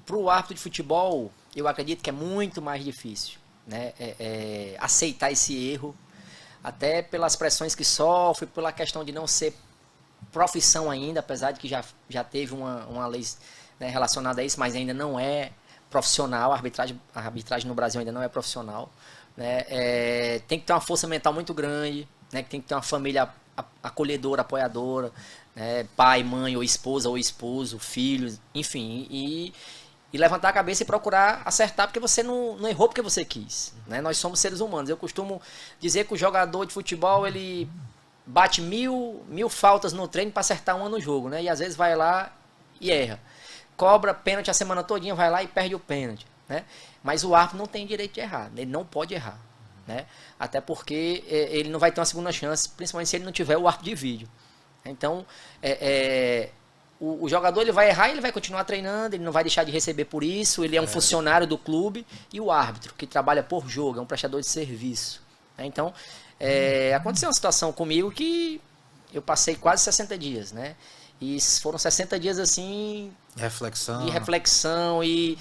para o árbitro de futebol, eu acredito que é muito mais difícil, né? Aceitar esse erro, até pelas pressões que sofre, pela questão de não ser profissão ainda, apesar de que já teve uma lei, né, relacionada a isso, mas ainda não é profissional, a arbitragem no Brasil ainda não é profissional, né? Tem que ter uma força mental muito grande, né? Tem que ter uma família acolhedora, apoiadora, né? Pai, mãe, ou esposa, ou esposo, filhos, enfim, e levantar a cabeça e procurar acertar, porque você não errou porque você quis, né? Nós somos seres humanos. Eu costumo dizer que o jogador de futebol, ele bate mil faltas no treino para acertar uma no jogo, né? E às vezes vai lá e erra. Cobra pênalti a semana todinha, vai lá e perde o pênalti, né? Mas o árbitro não tem direito de errar, ele não pode errar, né? Até porque ele não vai ter uma segunda chance, principalmente se ele não tiver o árbitro de vídeo. Então, o jogador, ele vai errar, ele vai continuar treinando, ele não vai deixar de receber por isso, ele é um funcionário do clube, e o árbitro, que trabalha por jogo, é um prestador de serviço, né? Então, aconteceu uma situação comigo que eu passei quase 60 dias, né? E foram 60 dias assim de reflexão e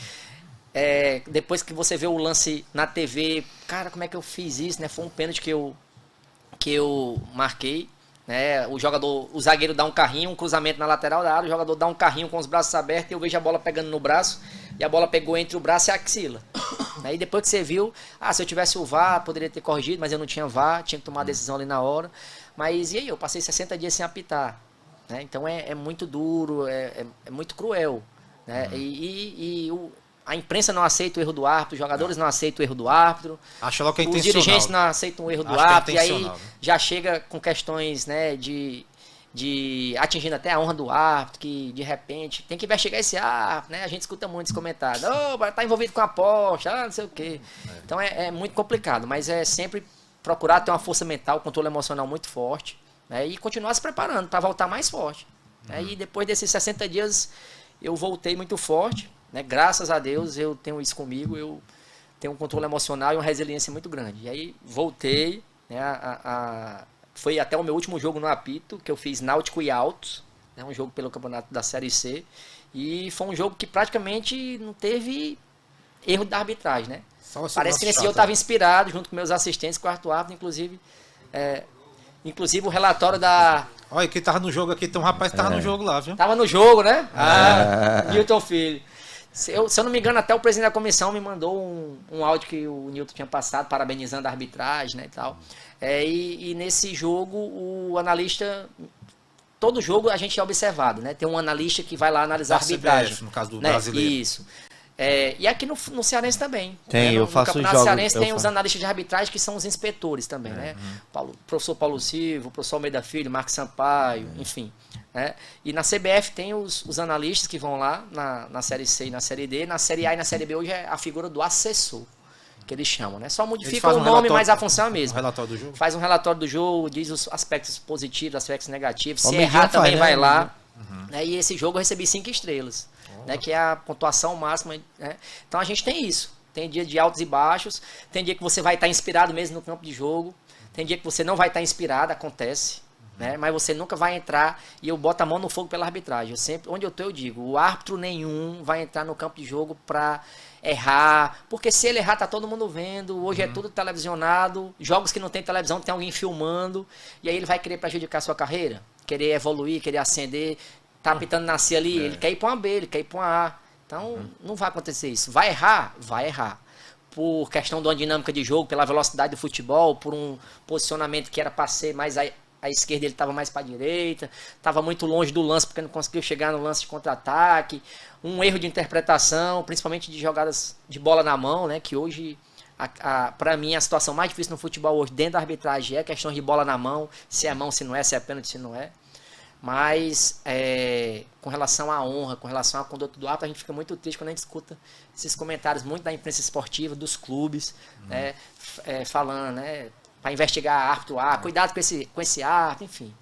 depois que você vê o lance na TV, cara, como é que eu fiz isso, né? Foi um pênalti que eu marquei, né? O zagueiro dá um carrinho, um cruzamento na lateral da área, o jogador dá um carrinho com os braços abertos e eu vejo a bola pegando no braço e a bola pegou entre o braço e a axila. Aí depois que você viu, se eu tivesse o VAR, poderia ter corrigido, mas eu não tinha VAR, tinha que tomar a decisão ali na hora. Mas e aí, eu passei 60 dias sem apitar, né? Então é muito duro, é muito cruel, né? A imprensa não aceita o erro do árbitro, os jogadores não aceitam o erro do árbitro, acha logo que é os intencional, dirigentes não aceitam o erro do árbitro, e aí já chega com questões, né, de atingindo até a honra do árbitro, que de repente tem que investigar esse árbitro, né? A gente escuta muito esse comentário, tá envolvido com aposta, não sei o quê. Então é muito complicado, mas é sempre procurar ter uma força mental, controle emocional muito forte, né? E continuar se preparando para voltar mais forte, né? E depois desses 60 dias eu voltei muito forte, né? Graças a Deus eu tenho isso comigo, eu tenho um controle emocional e uma resiliência muito grande. E aí voltei, né, foi até o meu último jogo no apito, que eu fiz Náutico e Altos, né, um jogo pelo campeonato da Série C, e foi um jogo que praticamente não teve erro da arbitragem, né? Parece que nesse dia eu estava inspirado, junto com meus assistentes, quarto árbitro, inclusive o relatório da... Olha, quem tava no jogo aqui, tem um rapaz que tava no jogo lá, viu? Tava no jogo, né? Newton Filho. Se eu não me engano, até o presidente da comissão me mandou um áudio que o Newton tinha passado, parabenizando a arbitragem, né, e tal. E nesse jogo, o analista... Todo jogo a gente é observado, né? Tem um analista que vai lá analisar a arbitragem. CBF, no caso do né? brasileiro. Isso. E aqui no Cearense também. Tem, né? eu faço No Campeonato jogos, Cearense tem os analistas de arbitragem, que são os inspetores também, né? Professor Paulo Silva, professor Almeida Filho, Marcos Sampaio, enfim. Né? E na CBF tem os analistas que vão lá na Série C e na Série D. Na Série A e na Série B hoje é a figura do assessor, que eles chamam, né? Só modifica o nome, mas a função é a mesma. Relatório do jogo? Faz um relatório do jogo, diz os aspectos positivos, aspectos negativos. Se errar também vai lá. Né? E esse jogo eu recebi 5 estrelas, né? Que é a pontuação máxima. Né? Então a gente tem isso. Tem dia de altos e baixos. Tem dia que você vai estar inspirado mesmo no campo de jogo. Tem dia que você não vai estar inspirado, acontece. Né? Mas você nunca vai entrar e eu boto a mão no fogo pela arbitragem. Eu sempre, onde eu tô, eu digo, o árbitro nenhum vai entrar no campo de jogo para errar, porque se ele errar tá todo mundo vendo, hoje é tudo televisionado, jogos que não tem televisão, tem alguém filmando, e aí ele vai querer prejudicar a sua carreira, querer evoluir, querer ascender, tá apitando nascer ali, ele quer ir para uma B, ele quer ir para uma A. Então não vai acontecer isso. Vai errar? Vai errar. Por questão de uma dinâmica de jogo, pela velocidade do futebol, por um posicionamento que era para ser mais à esquerda, ele estava mais para a direita, estava muito longe do lance porque não conseguiu chegar no lance de contra-ataque, um erro de interpretação, principalmente de jogadas de bola na mão, né, que hoje, para mim, a situação mais difícil no futebol hoje, dentro da arbitragem, é a questão de bola na mão, se é mão, se não é, se é pênalti, se não é. Mas, com relação à honra, com relação à conduta do árbitro, a gente fica muito triste quando a gente escuta esses comentários muito da imprensa esportiva, dos clubes, né, falando, né, para investigar árbitro, cuidado com esse árbitro, enfim.